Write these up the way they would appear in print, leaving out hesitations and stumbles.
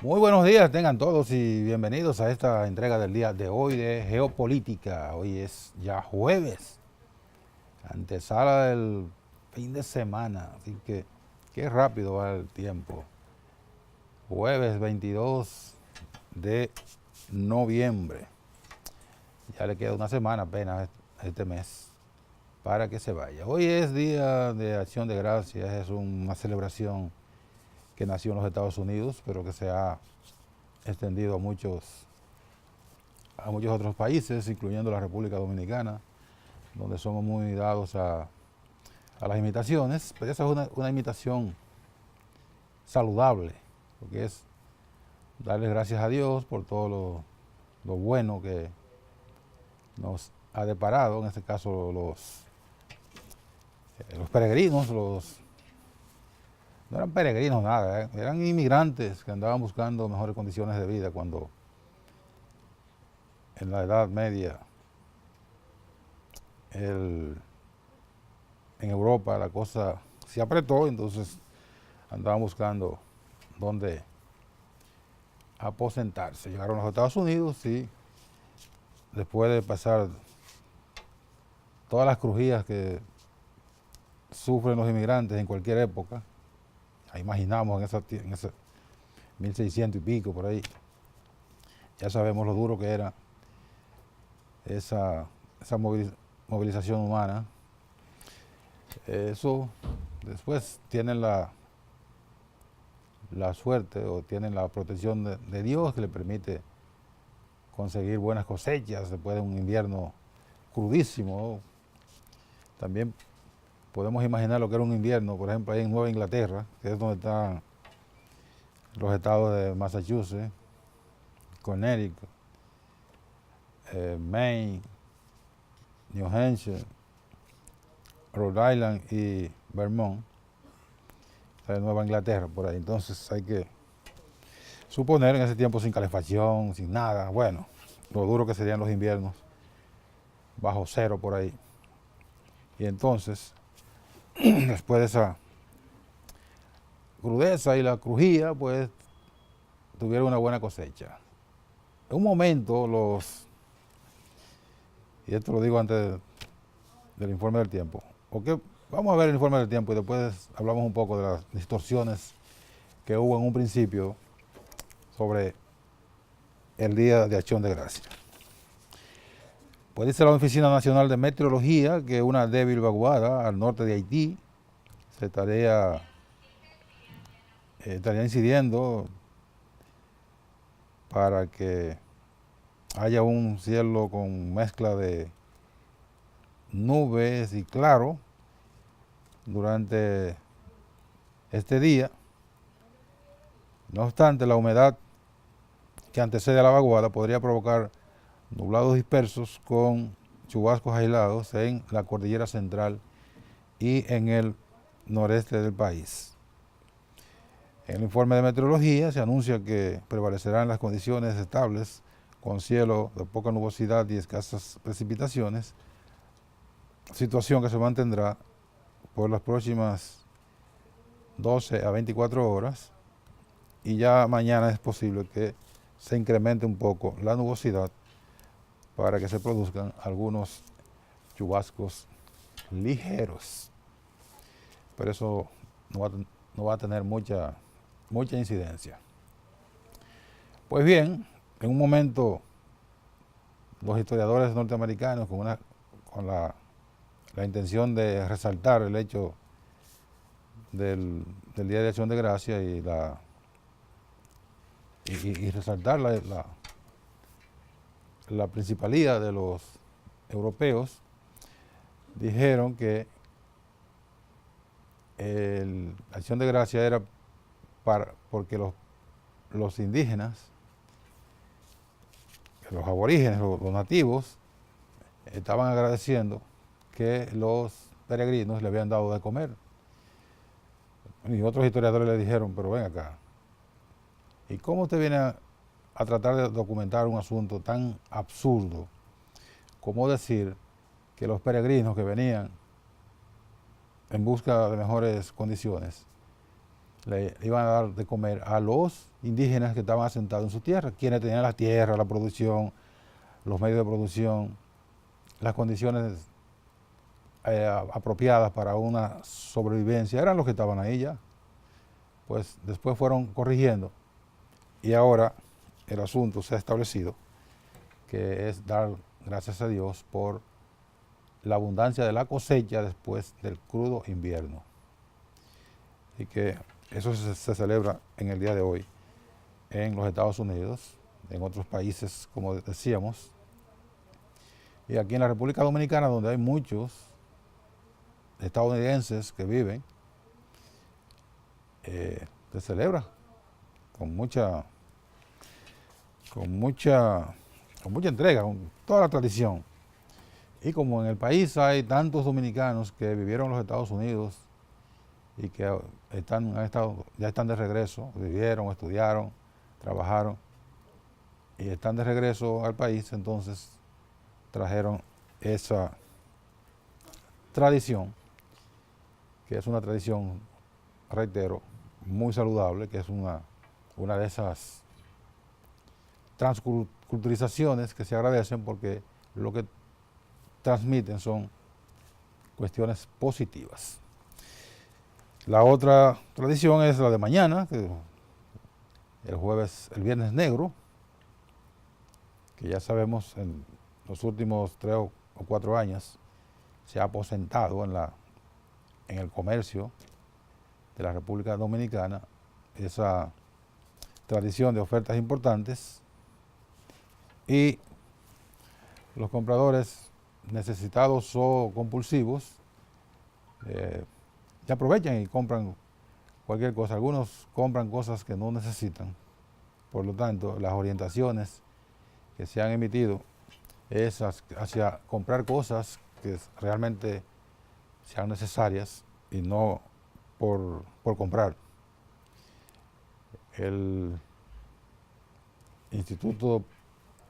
Muy buenos días, tengan todos y bienvenidos a esta entrega del día de hoy de Geopolítica. Hoy es ya jueves, antesala del fin de semana, así que qué rápido va el tiempo. Jueves 22 de noviembre. Ya le queda una semana apenas este mes para que se vaya. Hoy es Día de Acción de Gracias, es una celebración que nació en los Estados Unidos, pero que se ha extendido a muchos otros países, incluyendo la República Dominicana, donde somos muy dados a las imitaciones. Pero esa es una imitación saludable, porque es darle gracias a Dios por todo lo bueno que nos ha deparado, en este caso los peregrinos, no eran peregrinos nada, eran inmigrantes que andaban buscando mejores condiciones de vida cuando en la Edad Media en Europa la cosa se apretó, entonces andaban buscando dónde aposentarse. Llegaron a los Estados Unidos y después de pasar todas las crujías que sufren los inmigrantes en cualquier época, imaginamos en ese 1600 y pico por ahí, ya sabemos lo duro que era esa movilización humana. Eso después tienen la suerte o tienen la protección de Dios, que le permite conseguir buenas cosechas después de un invierno crudísimo. También podemos imaginar lo que era un invierno, por ejemplo, ahí en Nueva Inglaterra, que es donde están los estados de Massachusetts, Connecticut, Maine, New Hampshire, Rhode Island y Vermont, de Nueva Inglaterra, por ahí. Entonces hay que suponer en ese tiempo sin calefacción, sin nada, bueno, lo duro que serían los inviernos, bajo cero por ahí. Y entonces, después de esa crudeza y la crujía, pues tuvieron una buena cosecha. En un momento y esto lo digo antes del informe del tiempo, porque vamos a ver el informe del tiempo y después hablamos un poco de las distorsiones que hubo en un principio sobre el Día de Acción de Gracias. Pues dice la Oficina Nacional de Meteorología que una débil vaguada al norte de Haití se estaría incidiendo para que haya un cielo con mezcla de nubes y claro durante este día. No obstante, la humedad que antecede a la vaguada podría provocar nublados dispersos con chubascos aislados en la cordillera central y en el noreste del país. En el informe de meteorología se anuncia que prevalecerán las condiciones estables con cielo de poca nubosidad y escasas precipitaciones, situación que se mantendrá por las próximas 12 a 24 horas, y ya mañana es posible que se incremente un poco la nubosidad para que se produzcan algunos chubascos ligeros, pero eso no va a tener mucha incidencia. Pues bien, en un momento los historiadores norteamericanos con la intención de resaltar el hecho del Día de Acción de Gracias y resaltar la principalía de los europeos, dijeron que la Acción de Gracias era porque los indígenas, los aborígenes, los nativos, estaban agradeciendo que los peregrinos le habían dado de comer. Y otros historiadores le dijeron, pero ven acá, ¿y cómo usted viene a tratar de documentar un asunto tan absurdo como decir que los peregrinos que venían en busca de mejores condiciones le iban a dar de comer a los indígenas que estaban asentados en su tierra, quienes tenían la tierra, la producción, los medios de producción, las condiciones apropiadas para una sobrevivencia, eran los que estaban ahí ya. Pues después fueron corrigiendo y ahora el asunto se ha establecido, que es dar gracias a Dios por la abundancia de la cosecha después del crudo invierno. Y que eso se celebra en el día de hoy en los Estados Unidos, en otros países, como decíamos, y aquí en la República Dominicana, donde hay muchos estadounidenses que viven, se celebra con mucha entrega, con toda la tradición. Y como en el país hay tantos dominicanos que vivieron en los Estados Unidos y que ya están de regreso, vivieron, estudiaron, trabajaron y están de regreso al país, entonces trajeron esa tradición, que es una tradición, reitero, muy saludable, que es una de esas transculturizaciones que se agradecen porque lo que transmiten son cuestiones positivas. La otra tradición es la de mañana, que el Viernes Negro, que ya sabemos en los últimos 3 o 4 años se ha aposentado en el comercio de la República Dominicana esa tradición de ofertas importantes, y los compradores necesitados o compulsivos se aprovechan y compran cualquier cosa. Algunos compran cosas que no necesitan. Por lo tanto, las orientaciones que se han emitido es hacia comprar cosas que realmente sean necesarias y no por comprar. El Instituto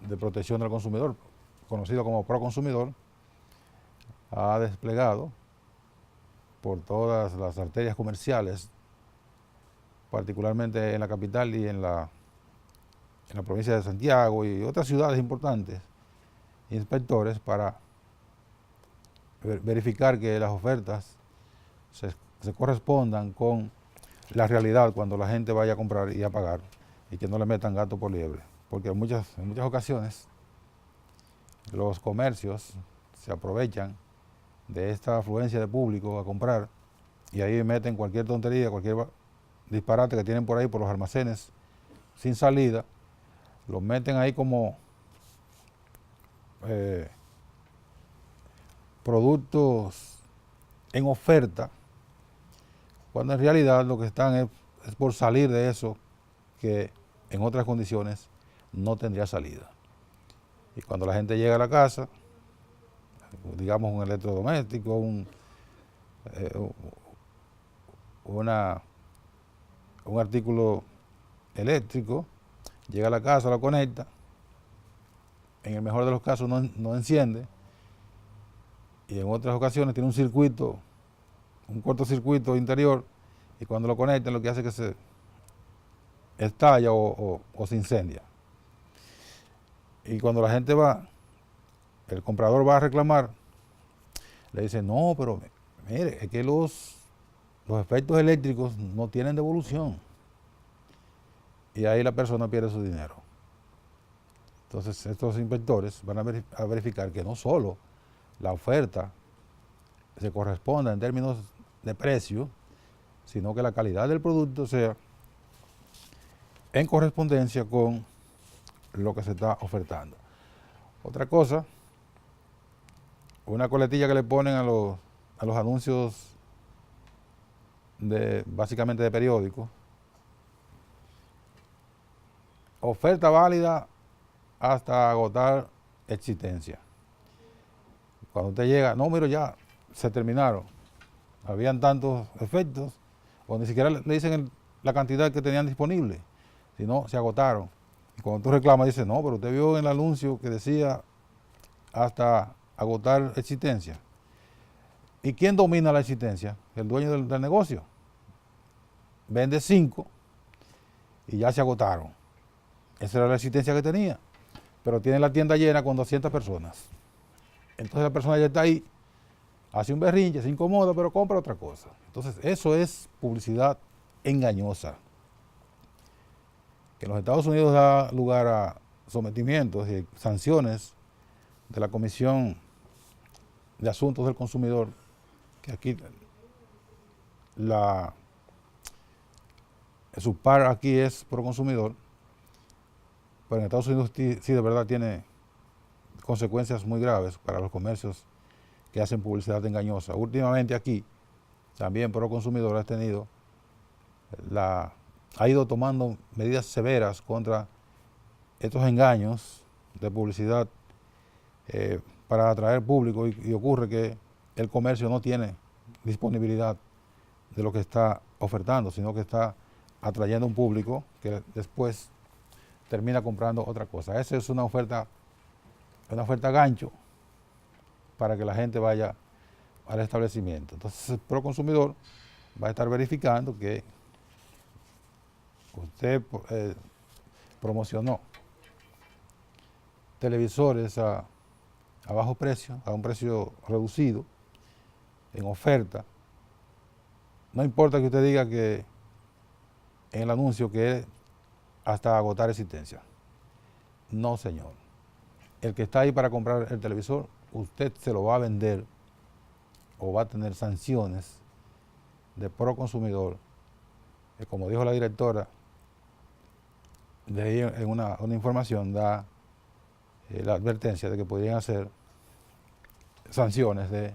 de Protección del Consumidor, conocido como Proconsumidor, ha desplegado por todas las arterias comerciales, particularmente en la capital y en la provincia de Santiago y otras ciudades importantes, inspectores para verificar que las ofertas se correspondan con la realidad cuando la gente vaya a comprar y a pagar, y que no le metan gato por liebre, porque en muchas ocasiones los comercios se aprovechan de esta afluencia de público a comprar y ahí meten cualquier tontería, cualquier disparate que tienen por ahí por los almacenes sin salida, los meten ahí como productos en oferta, cuando en realidad lo que están es por salir de eso que en otras condiciones no tendría salida. Y cuando la gente llega a la casa, digamos un electrodoméstico, un artículo eléctrico, llega a la casa, lo conecta, en el mejor de los casos no enciende, y en otras ocasiones tiene un cortocircuito interior, y cuando lo conectan lo que hace es que se estalla o se incendia. Y cuando la gente el comprador va a reclamar, le dice, no, pero mire, es que los efectos eléctricos no tienen devolución. Y ahí la persona pierde su dinero. Entonces estos inspectores van a verificar que no solo la oferta se corresponda en términos de precio, sino que la calidad del producto sea en correspondencia con lo que se está ofertando. Otra cosa, una coletilla que le ponen a los anuncios básicamente de periódicos: oferta válida hasta agotar existencia. Cuando usted llega, no, mira, ya se terminaron, habían tantos efectos, o ni siquiera le dicen la cantidad que tenían disponible, sino se agotaron. Y cuando tú reclamas, dice, no, pero usted vio en el anuncio que decía hasta agotar existencia. ¿Y quién domina la existencia? El dueño del negocio. vende 5 y ya se agotaron. Esa era la existencia que tenía. Pero tiene la tienda llena con 200 personas. Entonces la persona ya está ahí, hace un berrinche, se incomoda, pero compra otra cosa. Entonces eso es publicidad engañosa, que en los Estados Unidos da lugar a sometimientos y sanciones de la Comisión de Asuntos del Consumidor, que aquí su par aquí es pro consumidor, pero en Estados Unidos sí de verdad tiene consecuencias muy graves para los comercios que hacen publicidad engañosa. Últimamente aquí, también pro consumidor ha ido tomando medidas severas contra estos engaños de publicidad para atraer público y ocurre que el comercio no tiene disponibilidad de lo que está ofertando, sino que está atrayendo un público que después termina comprando otra cosa. Esa es una oferta gancho para que la gente vaya al establecimiento. Entonces el pro consumidor va a estar verificando que usted promocionó televisores a bajo precio, a un precio reducido, en oferta. No importa que usted diga que en el anuncio que es hasta agotar existencia. No, señor. El que está ahí para comprar el televisor, usted se lo va a vender o va a tener sanciones de pro consumidor. Como dijo la directora, de ahí en una información da la advertencia de que podrían hacer sanciones de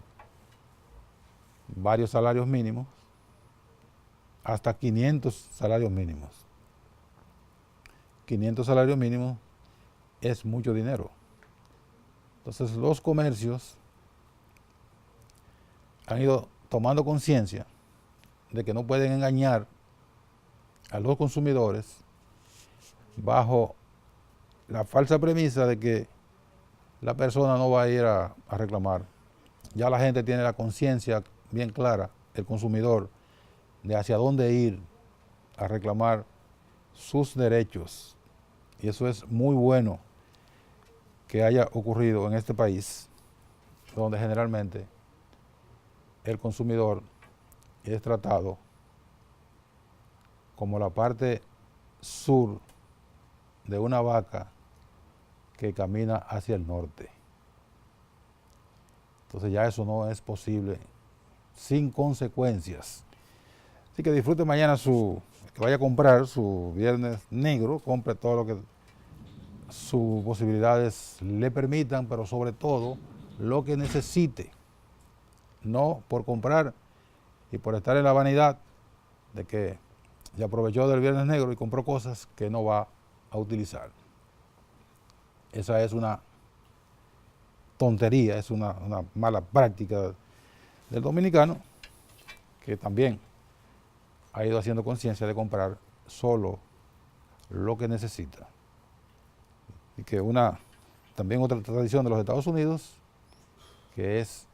varios salarios mínimos hasta 500 salarios mínimos. 500 salarios mínimos es mucho dinero. Entonces los comercios han ido tomando conciencia de que no pueden engañar a los consumidores bajo la falsa premisa de que la persona no va a ir a reclamar. Ya la gente tiene la conciencia bien clara, el consumidor, de hacia dónde ir a reclamar sus derechos. Y eso es muy bueno que haya ocurrido en este país, donde generalmente el consumidor es tratado como la parte sur de una vaca que camina hacia el norte. Entonces ya eso no es posible sin consecuencias. Así que disfrute mañana que vaya a comprar su Viernes Negro, compre todo lo que sus posibilidades le permitan, pero sobre todo lo que necesite. No por comprar y por estar en la vanidad de que se aprovechó del Viernes Negro y compró cosas que no va a utilizar. Esa es una tontería, es una mala práctica del dominicano que también ha ido haciendo conciencia de comprar solo lo que necesita. Y que también otra tradición de los Estados Unidos que es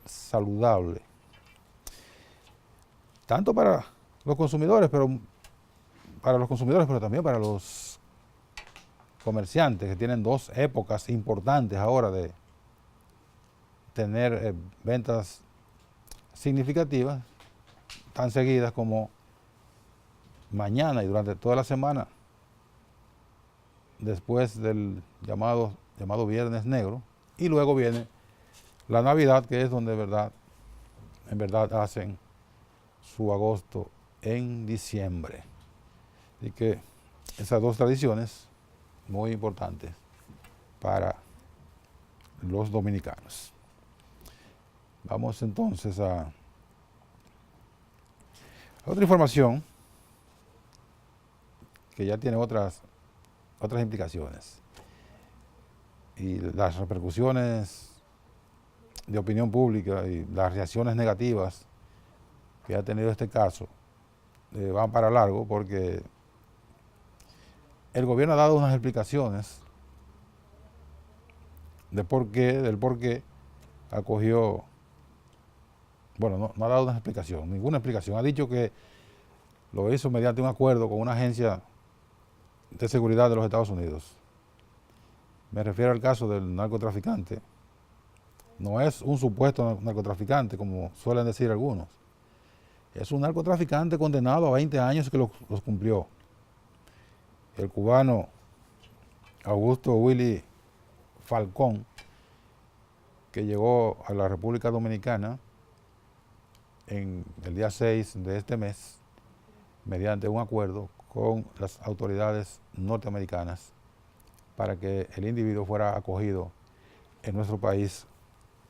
saludable, tanto para los consumidores, pero también para los comerciantes, que tienen dos épocas importantes ahora de tener ventas significativas, tan seguidas como mañana y durante toda la semana, después del llamado Viernes Negro, y luego viene la Navidad, que es donde en verdad hacen su agosto en diciembre. Así que esas dos tradiciones muy importantes para los dominicanos. Vamos entonces a otra información que ya tiene otras implicaciones y las repercusiones de opinión pública y las reacciones negativas que ha tenido este caso van para largo, porque el gobierno ha dado unas explicaciones del por qué acogió, bueno, no ha dado una explicación, ninguna explicación. Ha dicho que lo hizo mediante un acuerdo con una agencia de seguridad de los Estados Unidos. Me refiero al caso del narcotraficante. No es un supuesto narcotraficante, como suelen decir algunos. Es un narcotraficante condenado a 20 años que los cumplió. El cubano Augusto Willy Falcón, que llegó a la República Dominicana en el día 6 de este mes, mediante un acuerdo con las autoridades norteamericanas para que el individuo fuera acogido en nuestro país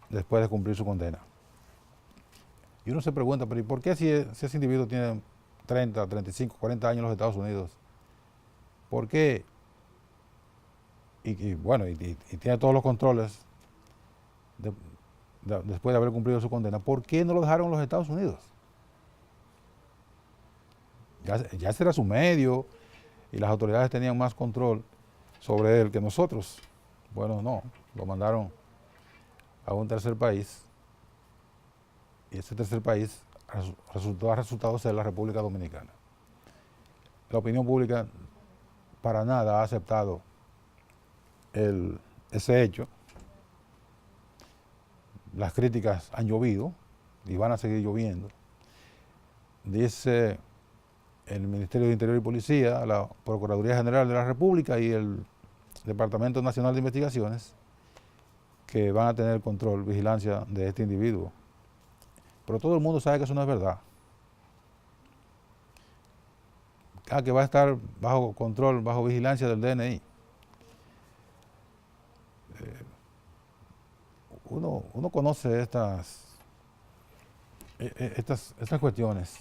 después de cumplir su condena. Y uno se pregunta, pero ¿y por qué si ese individuo tiene 30, 35, 40 años en los Estados Unidos? ¿Por qué? Y tiene todos los controles después de haber cumplido su condena. ¿Por qué no lo dejaron en los Estados Unidos? Ya ese era su medio y las autoridades tenían más control sobre él que nosotros. Bueno, no, lo mandaron a un tercer país y ese tercer país ha resultado ser la República Dominicana. La opinión pública para nada ha aceptado ese hecho. Las críticas han llovido y van a seguir lloviendo. Dice el Ministerio de Interior y Policía, la Procuraduría General de la República y el Departamento Nacional de Investigaciones que van a tener control, vigilancia de este individuo. Pero todo el mundo sabe que eso no es verdad. Que va a estar bajo control, bajo vigilancia del DNI. Uno conoce estas cuestiones.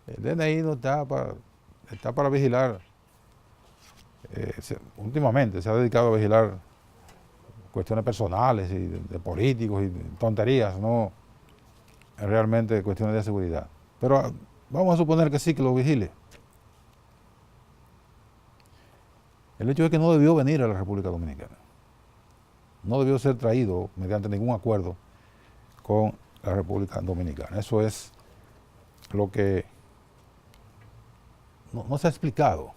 El DNI no está para vigilar. Últimamente se ha dedicado a vigilar cuestiones personales y de políticos y tonterías, no realmente cuestiones de seguridad. Pero vamos a suponer que sí, que lo vigile. El hecho es que no debió venir a la República Dominicana. No debió ser traído mediante ningún acuerdo con la República Dominicana. Eso es lo que no se ha explicado.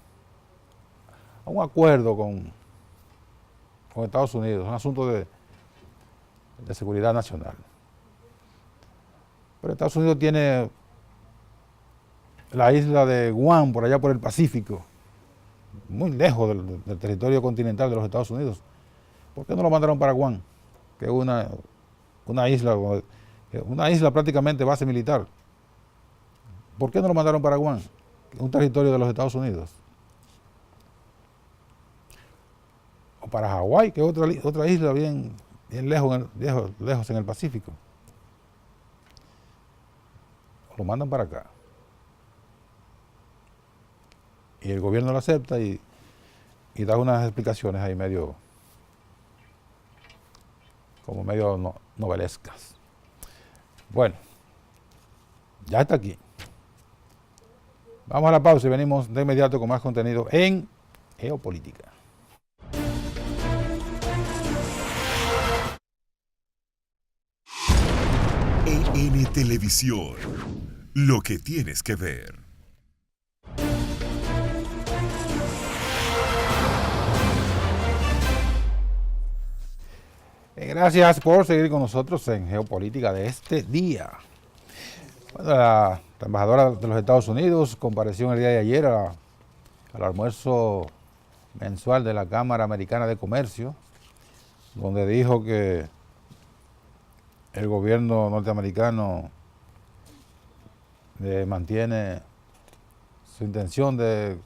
Un acuerdo con Estados Unidos, un asunto de seguridad nacional. Pero Estados Unidos tiene la isla de Guam, por allá por el Pacífico, muy lejos del territorio continental de los Estados Unidos. ¿Por qué no lo mandaron para Guam? Que es una isla prácticamente base militar. ¿Por qué no lo mandaron para Guam? Que es un territorio de los Estados Unidos. O para Hawái, que es otra isla bien lejos en el Pacífico. Lo mandan para acá. Y el gobierno lo acepta y da unas explicaciones ahí medio novelescas. Bueno, ya está aquí. Vamos a la pausa y venimos de inmediato con más contenido en Geopolítica. EN Televisión, lo que tienes que ver. Gracias por seguir con nosotros en Geopolítica de este día. Bueno, la embajadora de los Estados Unidos compareció el día de ayer al almuerzo mensual de la Cámara Americana de Comercio, donde dijo que el gobierno norteamericano mantiene su intención de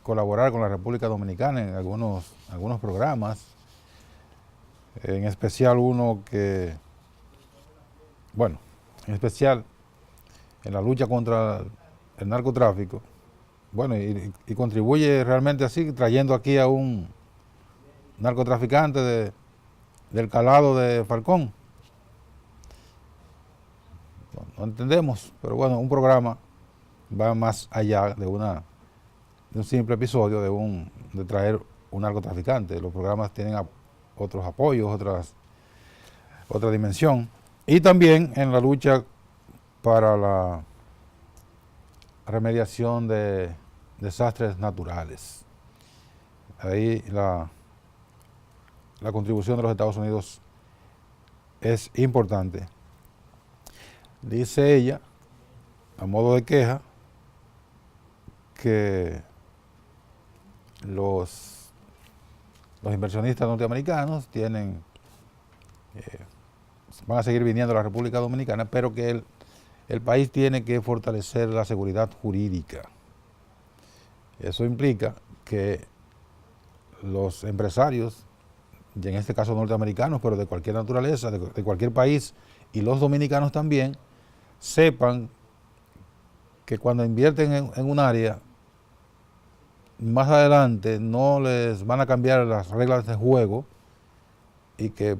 colaborar con la República Dominicana en algunos programas, en especial en la lucha contra el narcotráfico. Bueno, y contribuye realmente así, trayendo aquí a un narcotraficante del calado de Falcón. No entendemos, pero bueno, un programa va más allá de un simple episodio de traer un narcotraficante. Los programas tienen otros apoyos, otra dimensión. Y también en la lucha para remediación de desastres naturales. Ahí la contribución de los Estados Unidos es importante. Dice ella, a modo de queja, que los inversionistas norteamericanos van a seguir viniendo a la República Dominicana, pero que el país tiene que fortalecer la seguridad jurídica. Eso implica que los empresarios, y en este caso norteamericanos, pero de cualquier naturaleza, de cualquier país, y los dominicanos también, sepan que cuando invierten en un área, más adelante no les van a cambiar las reglas de juego y que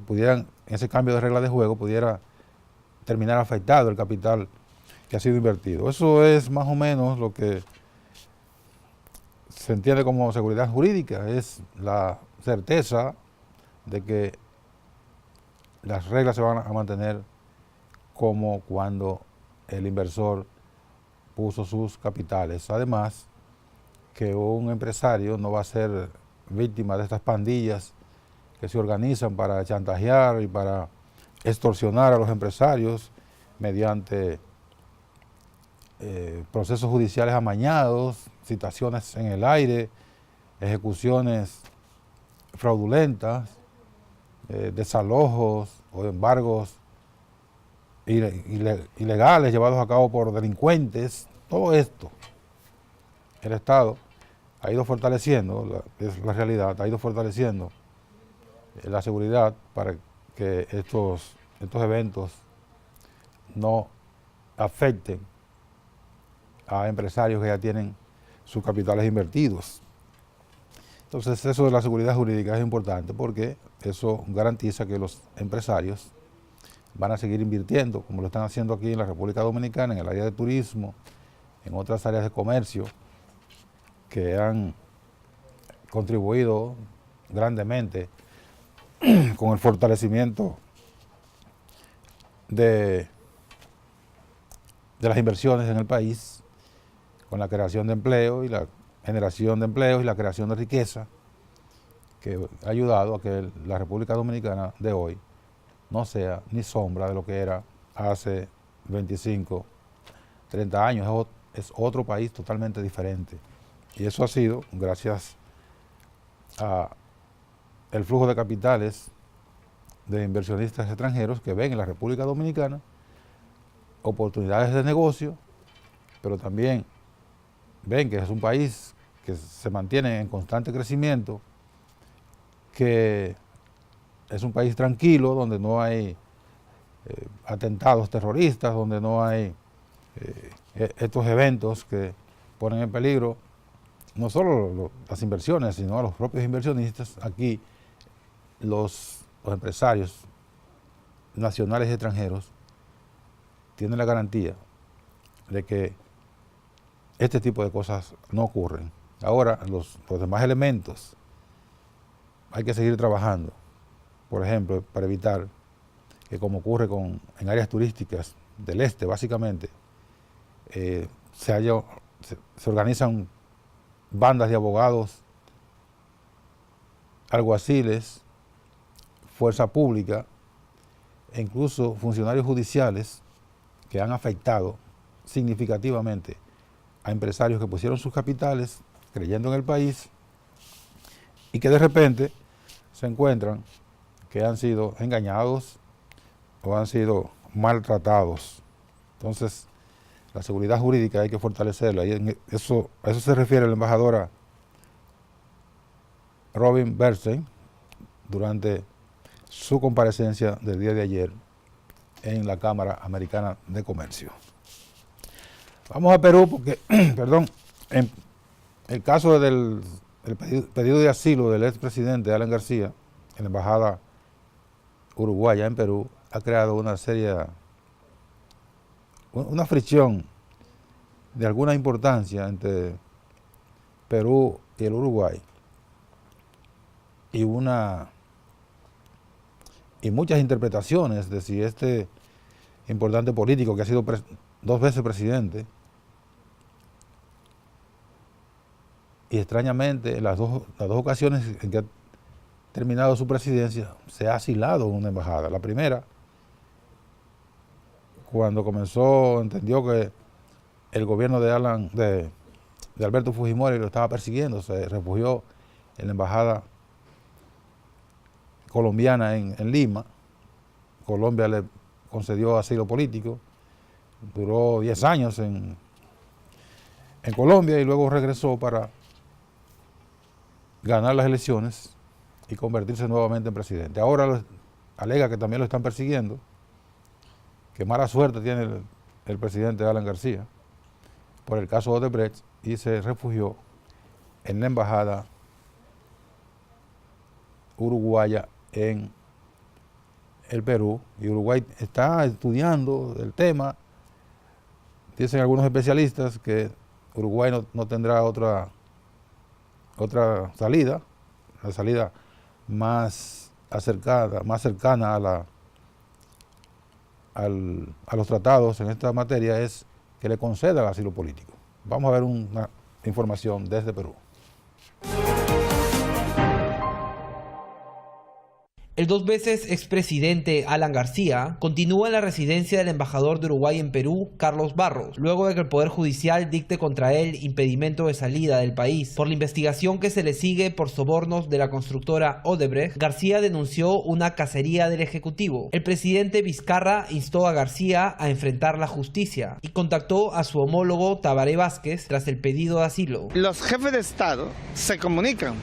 ese cambio de reglas de juego pudiera terminar afectado el capital que ha sido invertido. Eso es más o menos lo que se entiende como seguridad jurídica, es la certeza de que las reglas se van a mantener como cuando el inversor puso sus capitales. Además, que un empresario no va a ser víctima de estas pandillas que se organizan para chantajear y para extorsionar a los empresarios mediante procesos judiciales amañados, citaciones en el aire, ejecuciones fraudulentas, desalojos o embargos ilegales llevados a cabo por delincuentes. Todo esto el Estado ha ido fortaleciendo, es la realidad, ha ido fortaleciendo la seguridad para que estos eventos no afecten a empresarios que ya tienen sus capitales invertidos. Entonces, eso de la seguridad jurídica es importante porque eso garantiza que los empresarios van a seguir invirtiendo, como lo están haciendo aquí en la República Dominicana, en el área de turismo, en otras áreas de comercio, que han contribuido grandemente con el fortalecimiento de las inversiones en el país, con la creación de empleo y la generación de empleos y la creación de riqueza, que ha ayudado a que la República Dominicana de hoy no sea ni sombra de lo que era hace 25, 30 años. Es otro país totalmente diferente. Y eso ha sido gracias a el flujo de capitales de inversionistas extranjeros que ven en la República Dominicana oportunidades de negocio, pero también ven que es un país que se mantiene en constante crecimiento, que es un país tranquilo, donde no hay atentados terroristas, donde no hay estos eventos que ponen en peligro no solo las inversiones, sino a los propios inversionistas. Aquí los empresarios nacionales y extranjeros tienen la garantía de que este tipo de cosas no ocurren. Ahora, los demás elementos hay que seguir trabajando. Por ejemplo, para evitar que, como ocurre en áreas turísticas del este, básicamente, se organizan bandas de abogados, alguaciles, fuerza pública e incluso funcionarios judiciales que han afectado significativamente a empresarios que pusieron sus capitales creyendo en el país y que de repente se encuentran que han sido engañados o han sido maltratados. Entonces, la seguridad jurídica hay que fortalecerla, y a eso se refiere la embajadora Robin Bernstein durante su comparecencia del día de ayer en la Cámara Americana de Comercio. Vamos a Perú porque, perdón, en el caso del pedido de asilo del expresidente Alan García en la embajada uruguaya en Perú, ha creado una fricción de alguna importancia entre Perú y el Uruguay y muchas interpretaciones de si este importante político que ha sido 2 veces presidente y extrañamente en las dos ocasiones en que ha terminado su presidencia se ha asilado en una embajada. La primera, cuando entendió que el gobierno de Alberto Fujimori lo estaba persiguiendo, se refugió en la embajada colombiana en Lima. Colombia le concedió asilo político, duró 10 años en Colombia y luego regresó para ganar las elecciones y convertirse nuevamente en presidente. Ahora alega que también lo están persiguiendo, que mala suerte tiene el presidente Alan García por el caso Odebrecht, y se refugió en la embajada uruguaya en el Perú, y Uruguay está estudiando el tema. Dicen algunos especialistas que Uruguay no tendrá otra salida, la salida más cercana a los tratados en esta materia es que le conceda el asilo político. Vamos a ver una información desde Perú. El 2 veces expresidente Alan García continúa en la residencia del embajador de Uruguay en Perú, Carlos Barros, luego de que el Poder Judicial dicte contra él impedimento de salida del país. Por la investigación que se le sigue por sobornos de la constructora Odebrecht, García denunció una cacería del Ejecutivo. El presidente Vizcarra instó a García a enfrentar la justicia y contactó a su homólogo Tabaré Vázquez tras el pedido de asilo. Los jefes de Estado se comunican,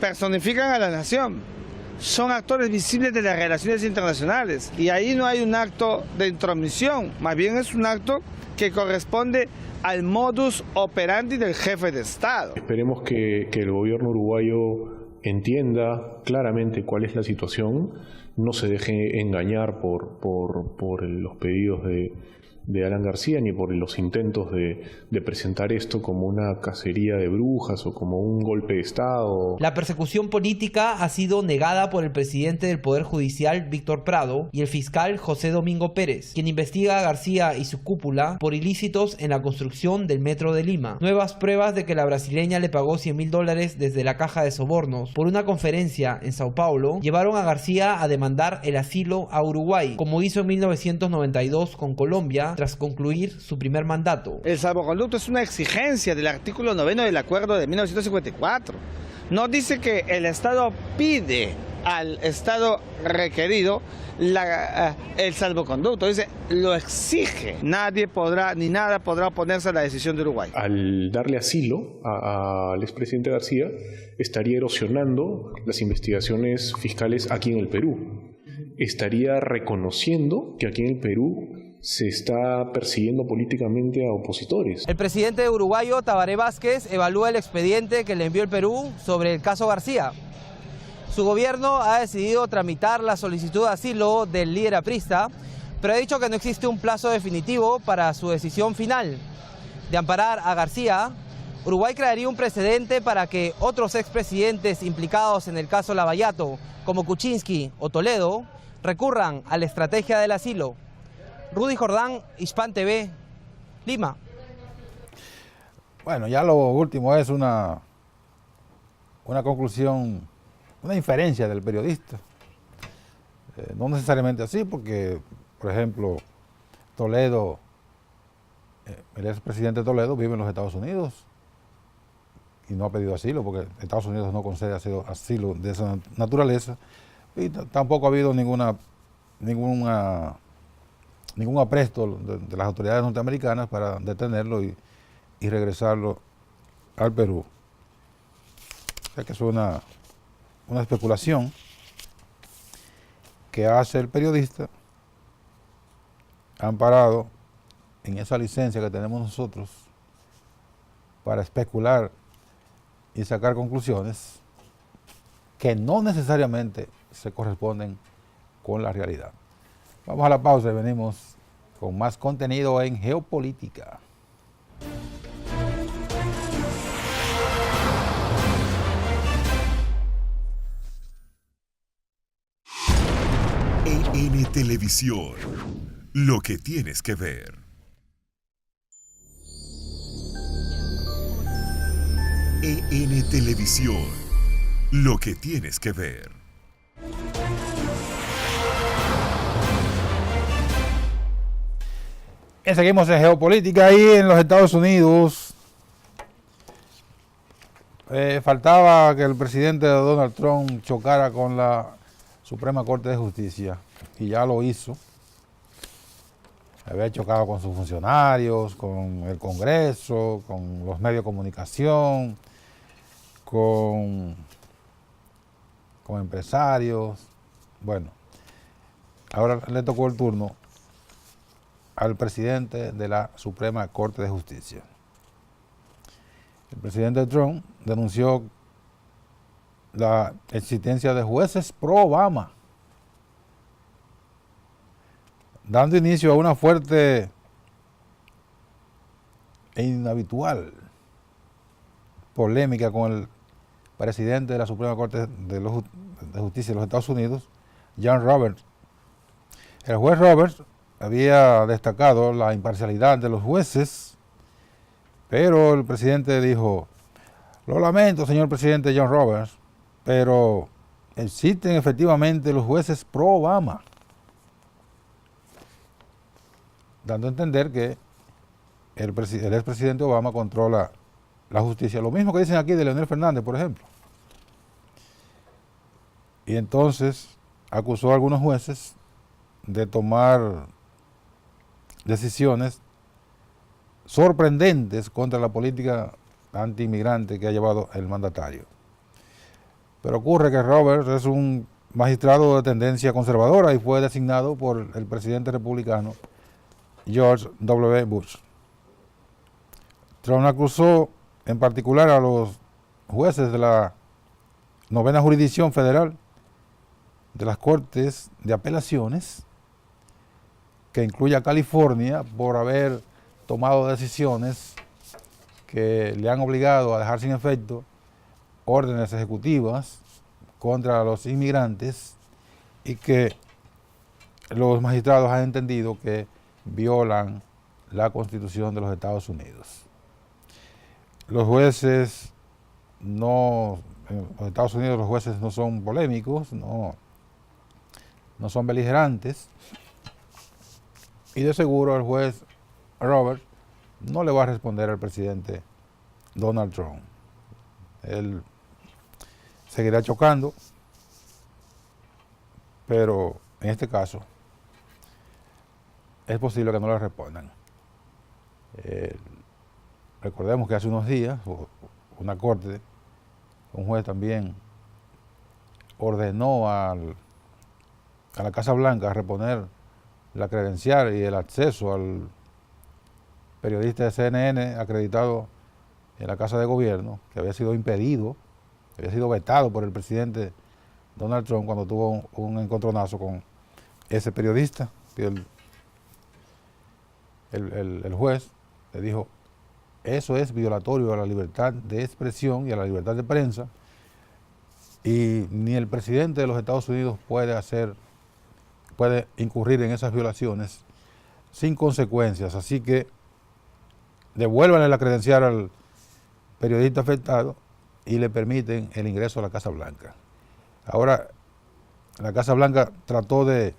personifican a la nación. Son actores visibles de las relaciones internacionales y ahí no hay un acto de intromisión, más bien es un acto que corresponde al modus operandi del jefe de Estado. Esperemos que el gobierno uruguayo entienda claramente cuál es la situación, no se deje engañar por los pedidos de Alan García ni por los intentos de presentar esto como una cacería de brujas o como un golpe de Estado. La persecución política ha sido negada por el presidente del Poder Judicial, Víctor Prado, y el fiscal José Domingo Pérez, quien investiga a García y su cúpula por ilícitos en la construcción del Metro de Lima. Nuevas pruebas de que la brasileña le pagó $100.000 desde la caja de sobornos por una conferencia en Sao Paulo llevaron a García a demandar el asilo a Uruguay, como hizo en 1992 con Colombia, tras concluir su primer mandato. El salvoconducto es una exigencia del artículo 9 del acuerdo de 1954. No dice que el Estado pide al Estado requerido el salvoconducto, dice lo exige. Nadie podrá ni nada podrá oponerse a la decisión de Uruguay. Al darle asilo al expresidente García, estaría erosionando las investigaciones fiscales aquí en el Perú. Estaría reconociendo que aquí en el Perú se está persiguiendo políticamente a opositores. El presidente uruguayo Tabaré Vázquez evalúa el expediente que le envió el Perú sobre el caso García. Su gobierno ha decidido tramitar la solicitud de asilo del líder aprista, pero ha dicho que no existe un plazo definitivo para su decisión final. De amparar a García, Uruguay crearía un precedente para que otros expresidentes implicados en el caso Lavallato, como Kuczynski o Toledo, recurran a la estrategia del asilo. Rudy Jordán, Hispan TV, Lima. Bueno, ya lo último es una conclusión, una inferencia del periodista. No necesariamente así, porque, por ejemplo, Toledo, el expresidente Toledo vive en los Estados Unidos y no ha pedido asilo, porque Estados Unidos no concede asilo de esa naturaleza, y tampoco ha habido ningún apresto de las autoridades norteamericanas para detenerlo y regresarlo al Perú. O sea que es una especulación que hace el periodista amparado en esa licencia que tenemos nosotros para especular y sacar conclusiones que no necesariamente se corresponden con la realidad. Vamos a la pausa y venimos con más contenido en geopolítica. En Televisión, lo que tienes que ver. NTN Televisión. Lo que tienes que ver. Seguimos en geopolítica ahí en los Estados Unidos. Faltaba que el presidente Donald Trump chocara con la Suprema Corte de Justicia, y ya lo hizo. Había chocado con sus funcionarios, con el Congreso, con los medios de comunicación, con empresarios. Bueno, ahora le tocó el turno al presidente de la Suprema Corte de Justicia. El presidente Trump denunció la existencia de jueces pro Obama, dando inicio a una fuerte e inhabitual polémica con el presidente de la Suprema Corte de Justicia de los Estados Unidos, John Roberts. El juez Roberts había destacado la imparcialidad de los jueces, pero el presidente dijo: lo lamento, señor presidente John Roberts, pero existen efectivamente los jueces pro Obama, dando a entender que el expresidente Obama controla la justicia. Lo mismo que dicen aquí de Leonel Fernández, por ejemplo. Y entonces acusó a algunos jueces de tomar decisiones sorprendentes contra la política anti-inmigrante que ha llevado el mandatario. Pero ocurre que Roberts es un magistrado de tendencia conservadora y fue designado por el presidente republicano George W. Bush. Trump acusó en particular a los jueces de la 9ª Jurisdicción Federal de las Cortes de Apelaciones, que incluye a California, por haber tomado decisiones que le han obligado a dejar sin efecto órdenes ejecutivas contra los inmigrantes, y que los magistrados han entendido que violan la Constitución de los Estados Unidos. Los jueces en los Estados Unidos los jueces no son polémicos, no son beligerantes, y de seguro el juez Roberts no le va a responder al presidente Donald Trump. Él seguirá chocando, pero en este caso es posible que no le respondan. Recordemos que hace unos días una corte, un juez también ordenó a la Casa Blanca reponer la credencial y el acceso al periodista de CNN acreditado en la Casa de Gobierno, que había sido impedido, había sido vetado por el presidente Donald Trump cuando tuvo un encontronazo con ese periodista. Y el juez le dijo: eso es violatorio a la libertad de expresión y a la libertad de prensa, y ni el presidente de los Estados Unidos puede incurrir en esas violaciones sin consecuencias. Así que devuélvanle la credencial al periodista afectado y le permiten el ingreso a la Casa Blanca. Ahora, la Casa Blanca trató de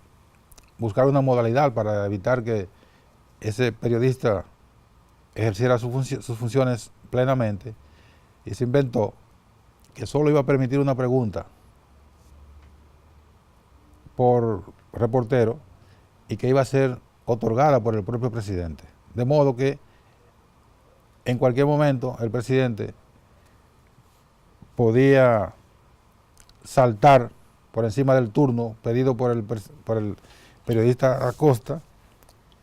buscar una modalidad para evitar que ese periodista ejerciera sus funciones plenamente, y se inventó que solo iba a permitir una pregunta por reportero y que iba a ser otorgada por el propio presidente. De modo que en cualquier momento el presidente podía saltar por encima del turno pedido por el periodista Acosta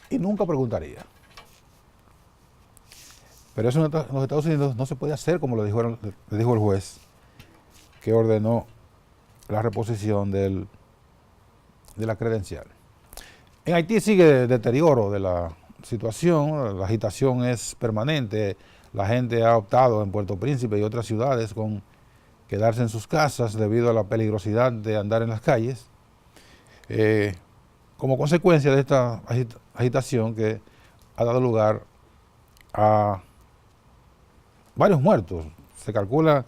y nunca preguntaría. Pero eso en los Estados Unidos no se puede hacer, como le dijo el juez que ordenó la reposición de la credencial. En Haití sigue deterioro de la situación, la agitación es permanente, la gente ha optado en Puerto Príncipe y otras ciudades con quedarse en sus casas debido a la peligrosidad de andar en las calles, como consecuencia de esta agitación que ha dado lugar a varios muertos. Se calcula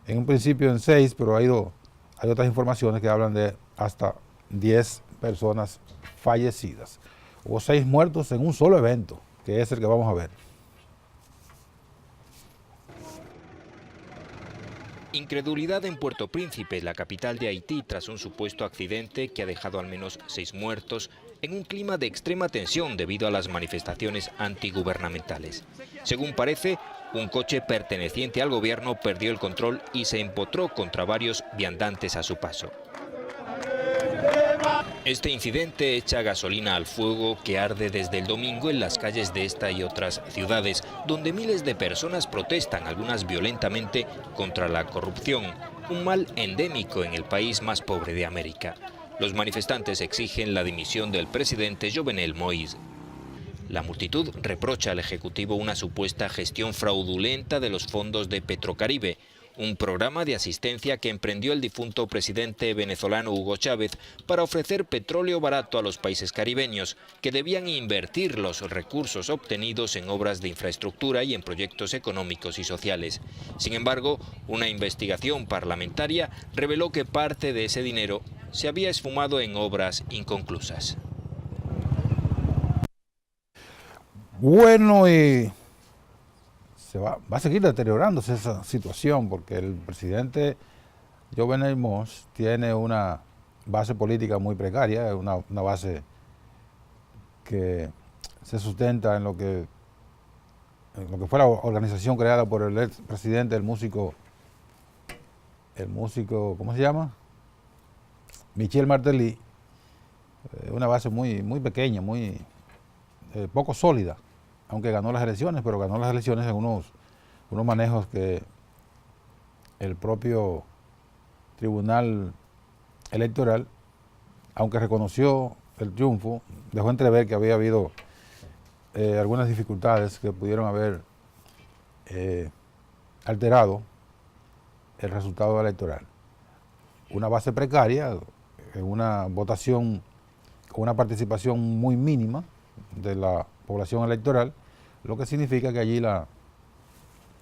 en un principio en 6, pero hay otras informaciones que hablan de hasta 10 personas fallecidas. Hubo 6 muertos en un solo evento, que es el que vamos a ver. Incredulidad en Puerto Príncipe, la capital de Haití, tras un supuesto accidente que ha dejado al menos 6 muertos en un clima de extrema tensión debido a las manifestaciones antigubernamentales. Según parece, un coche perteneciente al gobierno perdió el control y se empotró contra varios viandantes a su paso. Este incidente echa gasolina al fuego que arde desde el domingo en las calles de esta y otras ciudades, donde miles de personas protestan, algunas violentamente, contra la corrupción, un mal endémico en el país más pobre de América. Los manifestantes exigen la dimisión del presidente Jovenel Moïse. La multitud reprocha al Ejecutivo una supuesta gestión fraudulenta de los fondos de Petrocaribe, un programa de asistencia que emprendió el difunto presidente venezolano Hugo Chávez para ofrecer petróleo barato a los países caribeños, que debían invertir los recursos obtenidos en obras de infraestructura y en proyectos económicos y sociales. Sin embargo, una investigación parlamentaria reveló que parte de ese dinero se había esfumado en obras inconclusas. Bueno, se va a seguir deteriorándose esa situación porque el presidente Jovenel Moïse tiene una base política muy precaria, una base que se sustenta en lo que fue la organización creada por el ex presidente, el músico, ¿cómo se llama? Michel Martelly, una base muy pequeña, muy poco sólida, aunque ganó las elecciones, pero ganó las elecciones en unos manejos que el propio Tribunal Electoral, aunque reconoció el triunfo, dejó entrever que había habido algunas dificultades que pudieron haber alterado el resultado electoral. Una base precaria, una votación con una participación muy mínima de la población electoral, lo que significa que allí la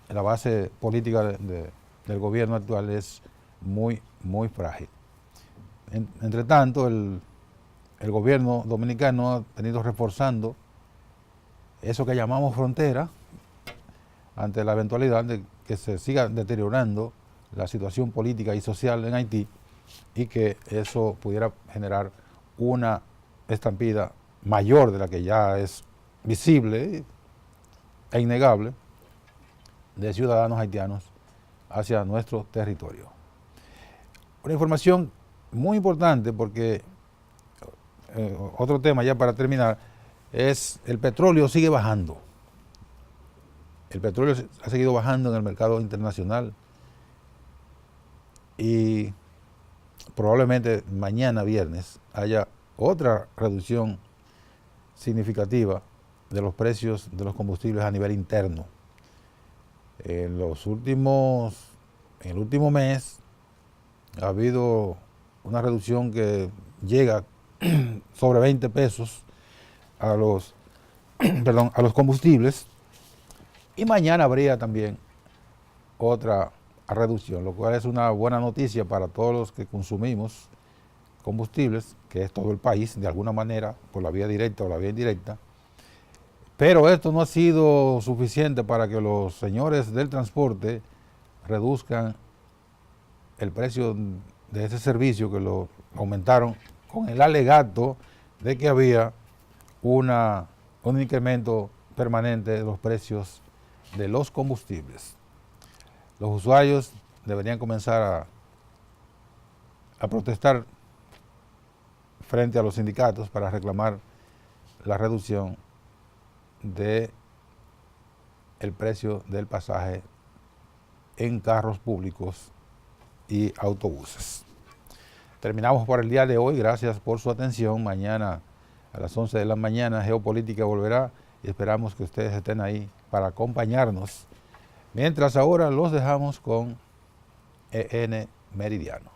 base política del gobierno actual es muy frágil. Entre tanto, el gobierno dominicano ha venido reforzando eso que llamamos frontera ante la eventualidad de que se siga deteriorando la situación política y social en Haití y que eso pudiera generar una estampida mayor de la que ya es visible e innegable de ciudadanos haitianos hacia nuestro territorio. Una información muy importante porque otro tema ya para terminar es el petróleo sigue bajando. El petróleo ha seguido bajando en el mercado internacional y probablemente mañana viernes haya otra reducción significativa de los precios de los combustibles a nivel interno. En el último mes ha habido una reducción que llega sobre 20 pesos a los combustibles y mañana habría también otra reducción, lo cual es una buena noticia para todos los que consumimos combustibles, que es todo el país, de alguna manera, por la vía directa o la vía indirecta. Pero esto no ha sido suficiente para que los señores del transporte reduzcan el precio de ese servicio, que lo aumentaron con el alegato de que había un incremento permanente de los precios de los combustibles. Los usuarios deberían comenzar a protestar frente a los sindicatos para reclamar la reducción de el precio del pasaje en carros públicos y autobuses. Terminamos por el día de hoy. Gracias por su atención. Mañana a las 11 de la mañana Geopolítica volverá y esperamos que ustedes estén ahí para acompañarnos. Mientras ahora los dejamos con EN Meridiano.